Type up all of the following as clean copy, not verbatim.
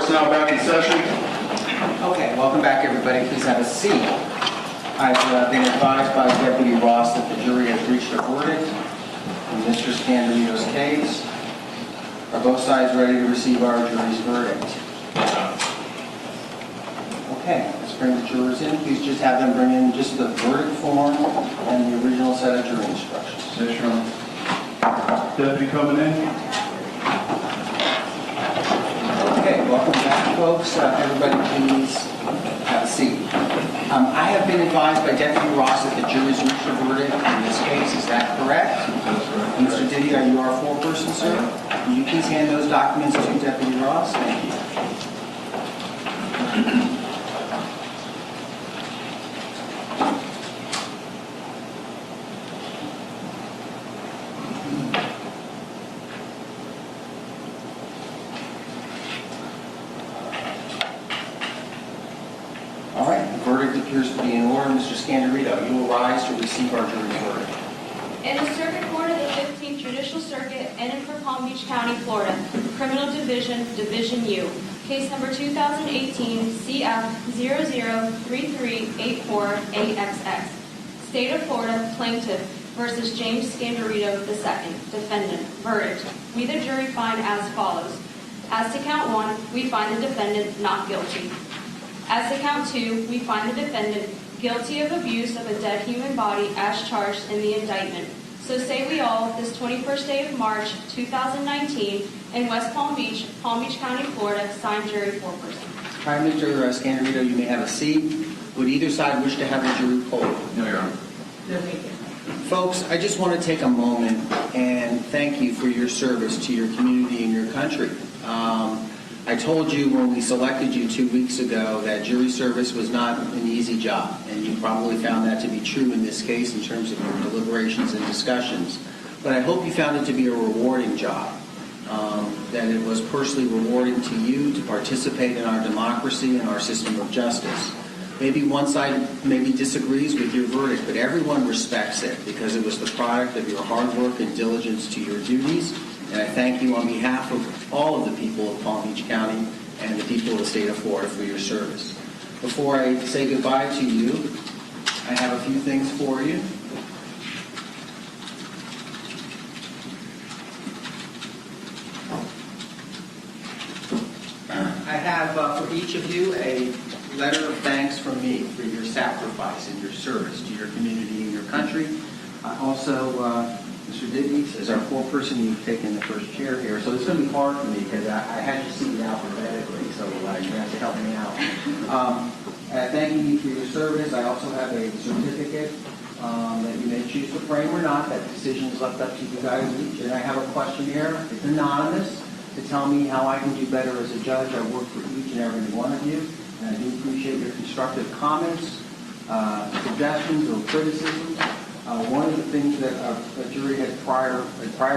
Court's now back in session. Okay, welcome back, everybody. Please have a seat. I've been advised by Deputy Ross that the jury has reached a verdict in Mr. Scandirito's case. Are both sides ready to receive our jury's verdict? Okay, let's bring the jurors in. Please just have them bring in just the verdict form and the original set of jury instructions. Yes, Your Honor. Deputy coming in. Okay, welcome back, folks. Everybody, please have a seat. I have been advised by Deputy Ross that the jury's reached a verdict in this case. Is that correct? That's correct. Mr. Diddy, are you our foreperson, sir? Will you please hand those documents to Deputy Ross? Thank you. All right, the verdict appears to be in order. Mr. Scandirito, you will rise to receive our jury's verdict. In the Circuit Court of the 15th Judicial Circuit, in and for Palm Beach County, Florida, Criminal Division, Division U, case number 2018 CF 003384AXX. State of Florida, plaintiff versus James Scandirito II, defendant. Verdict. We, the jury, find as follows. As to count 1, we find the defendant not guilty. As to count 2, we find the defendant guilty of abuse of a dead human body as charged in the indictment. So say we all, this 21st day of March 2019, in West Palm Beach County, Florida, signed jury foreperson. All right, Mr. Scandirito, you may have a seat. Would either side wish to have the jury polled? No, Your Honor. Folks, I just want to take a moment and thank you for your service to your community and your country. I told you when we selected you 2 weeks ago that jury service was not an easy job, and you probably found that to be true in this case in terms of your deliberations and discussions. But I hope you found it to be a rewarding job, that it was personally rewarding to you to participate in our democracy and our system of justice. Maybe one side maybe disagrees with your verdict, but everyone respects it because it was the product of your hard work and diligence to your duties. And I thank you on behalf of all of the people of Palm Beach County and the people of the state of Florida for your service. Before I say goodbye to you, I have a few things for you. I have for each of you a letter of thanks from me for your sacrifice and your service to your community and your country. Also, Mr. Diddy, as our foreperson, you've taken the first chair here, so it's going to be hard for me because I had you seated alphabetically, so you have to help me out. Thanking you for your service. I also have a certificate that you may choose to frame or not. That decision is left up to you guys each. And I have a questionnaire. It's anonymous to tell me how I can do better as a judge. I work for each and every one of you, and I do appreciate your constructive comments, suggestions, or criticisms. One of the things that a prior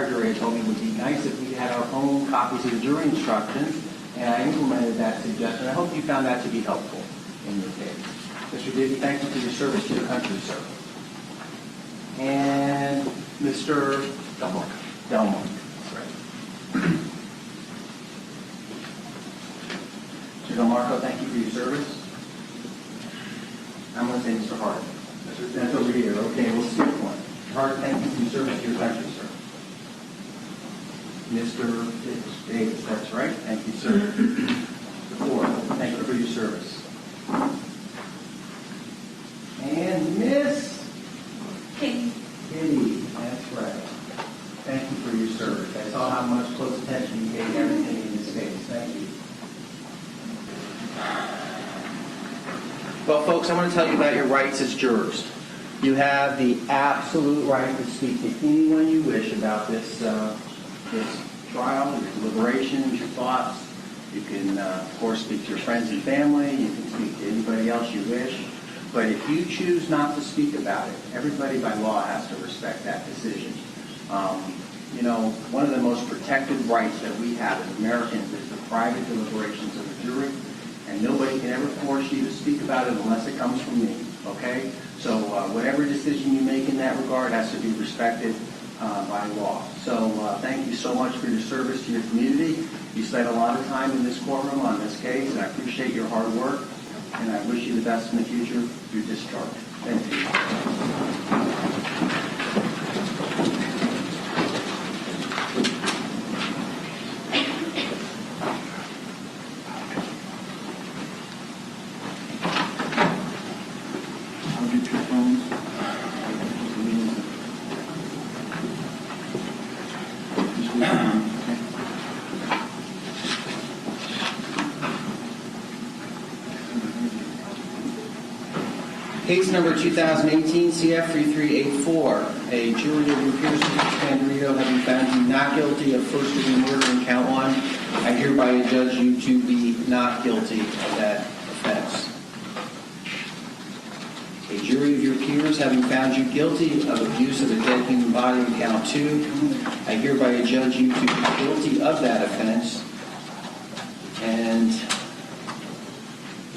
jury had told me would be nice if we had our own copies of the jury instructions, and I implemented that suggestion. I hope you found that to be helpful in your case. Mr. Diddy, thank you for your service to the country, sir. And Mr. Delmar. That's right. Mr. Delmarco, thank you for your service. I'm going to say Mr. Hart. That's over here. Okay, we'll skip one. Hart, thank you for your service to your country, sir. Mr. Davis, that's right. Thank you, sir. Mr. Ford, thank you for your service. And Miss Kitty, that's right. Thank you for your service. I saw how much close attention you gave everything in this case. Thank you. Well, folks, I want to tell you about your rights as jurors. You have the absolute right to speak to anyone you wish about this trial, your deliberations, your thoughts. You can, of course, speak to your friends and family. You can speak to anybody else you wish. But if you choose not to speak about it, everybody by law has to respect that decision. One of the most protected rights that we have as Americans is the private deliberations of the jury. And nobody can ever force you to speak about it unless it comes from me, okay? So whatever decision you make in that regard has to be respected. by law. So thank you so much for your service to your community. You spent a lot of time in this courtroom on this case, and I appreciate your hard work, and I wish you the best in the future. Your discharge. Thank you. I'll get your phones. Just leave it on, okay? Case number 2018 CF 3384. A jury of your peers, Mr. Scandirito, having found you not guilty of first-degree murder in count one, I hereby adjudge you to be not guilty of that offense. A jury of your peers, having found you guilty of abuse of a dead human body in count two, I hereby adjudge you to be guilty of that offense. And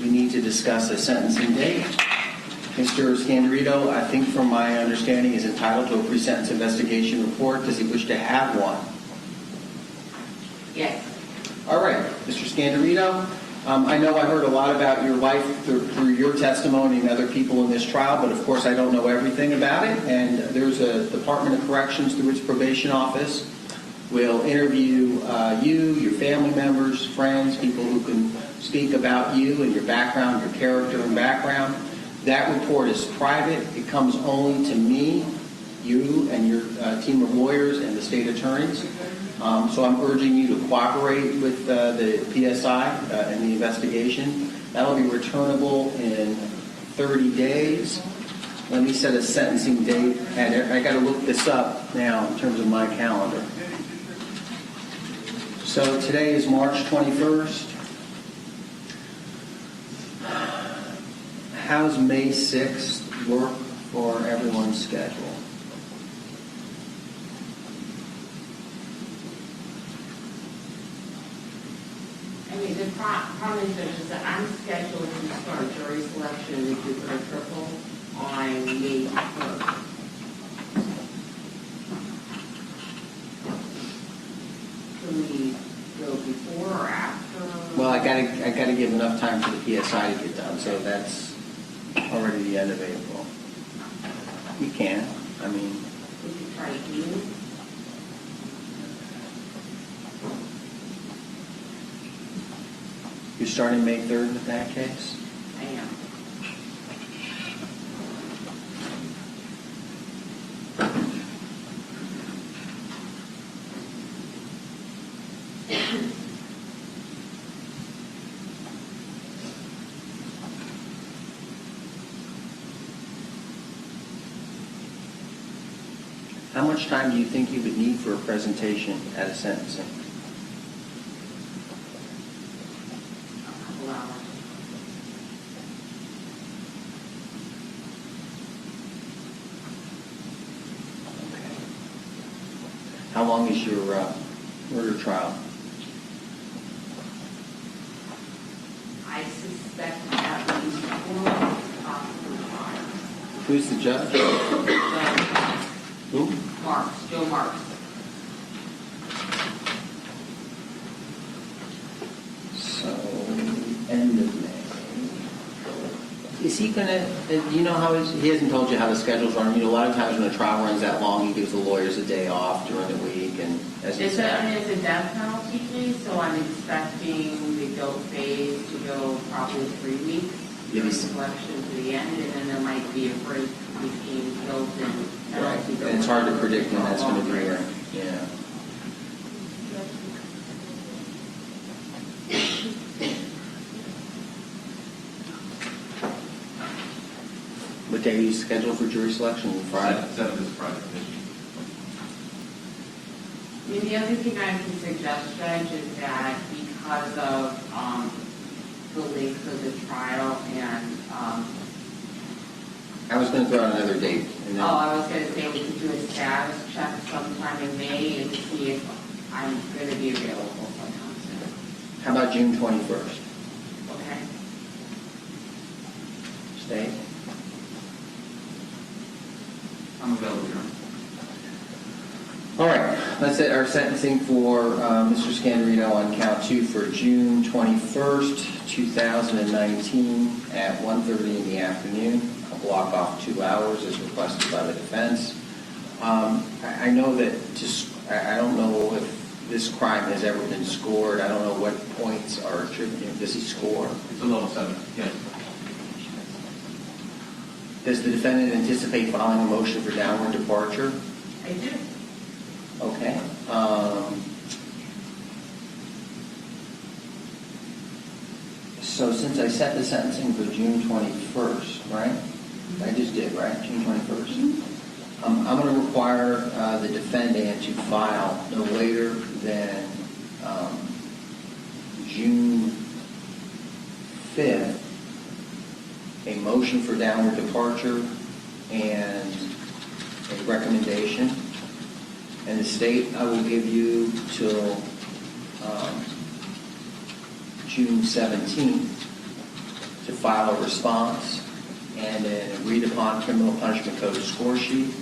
we need to discuss a sentencing date. Mr. Scandirito, I think from my understanding, is entitled to a pre-sentence investigation report. Does he wish to have one? Yes. All right, Mr. Scandirito, I know I heard a lot about your life through your testimony and other people in this trial, but of course I don't know everything about it. And there's a Department of Corrections through its probation office will interview you, your family members, friends, people who can speak about you and your background, your character and background. That report is private. It comes only to me, you, and your team of lawyers and the state attorneys. So I'm urging you to cooperate with the PSI in the investigation. That'll be returnable in 30 days. Let me set a sentencing date. And I got to look this up now in terms of my calendar. So today is March 21st. How's May 6th work for everyone's schedule? I mean, the problem is that I'm scheduled to start jury selection with you for a triple on May 1st. Can we go before or after? Well, I gotta give enough time for the PSI to get done, so that's already the end of April. You can. I mean, We could try June. you're starting May 3rd in that case? I am. How much time do you think you would need for a presentation at a sentencing? A couple hours. Okay. How long is your murder trial? I suspect at least 4 months, possibly 5. Who's the judge? Who? Marks, Joe Marks. So, end of May. Is he gonna, do you know how he hasn't told you how the schedule's run? You know, a lot of times when a trial runs that long, he gives the lawyers a day off during the week, and as he It's said. a death penalty case, so I'm expecting the guilt phase to go probably 3 weeks. Maybe From some- selection to the end, and then there might be a break between guilt and Right, penalty. and it's hard to predict when that's gonna be, right? Yeah. What day are you scheduled for jury selection? Friday? 7th is Friday. I mean, the other thing I can suggest, Judge, is that because of the length of the trial and, I was gonna throw out another date. And then, I was going to say we could do a status check sometime in May and see if I'm going to be available sometime soon. how about June 21st? Okay? Stay? I'm available here. set our sentencing for Mr. Scandirito on count 2 for June 21st, 2019 at 1:30 in the afternoon. I'll block off 2 hours as requested by the defense. I know that, I don't know if this crime has ever been scored. I don't know what points are attributed. Does he score? It's a level 7, yes. Does the defendant anticipate filing a motion for downward departure? I do. Okay. So since I set the sentencing for June 21st, right? I just did, right? June 21st. I'm going to require the defendant to file no later than June 5th a motion for downward departure and a recommendation. And the state, I will give you till June 17th to file a response and an agreed-upon criminal punishment code score sheet.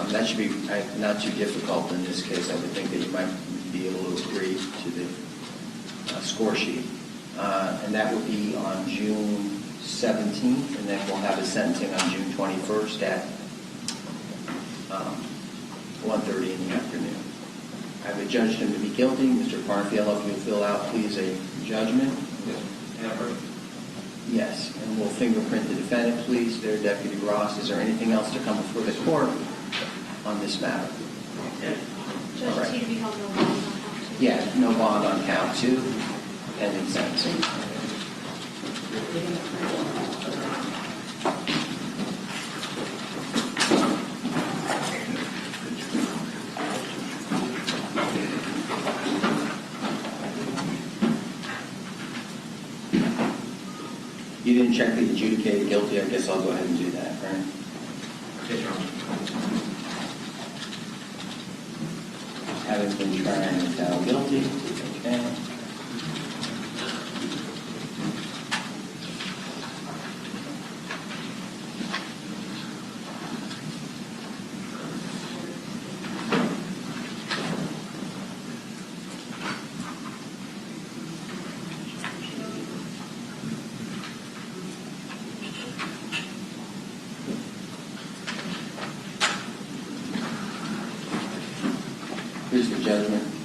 That should be not too difficult in this case. I would think that you might be able to agree to the score sheet. And that will be on June 17th, and then we'll have a sentencing on June 21st at 1:30 in the afternoon. I have adjudged him to be guilty. Mr. Parnfield, if you'll fill out, please, a judgment. Yes, and we'll fingerprint the defendant, please. There, Deputy Ross. Is there anything else to come before the court on this matter? Judge All right. T to be held no bond on count 2. Yeah, no bond on count 2, pending sentencing. You didn't check the adjudicated guilty. I guess I'll go ahead and do that, right? Yes, Your Honor. Having been tried and found guilty. Okay. Here's the judgment.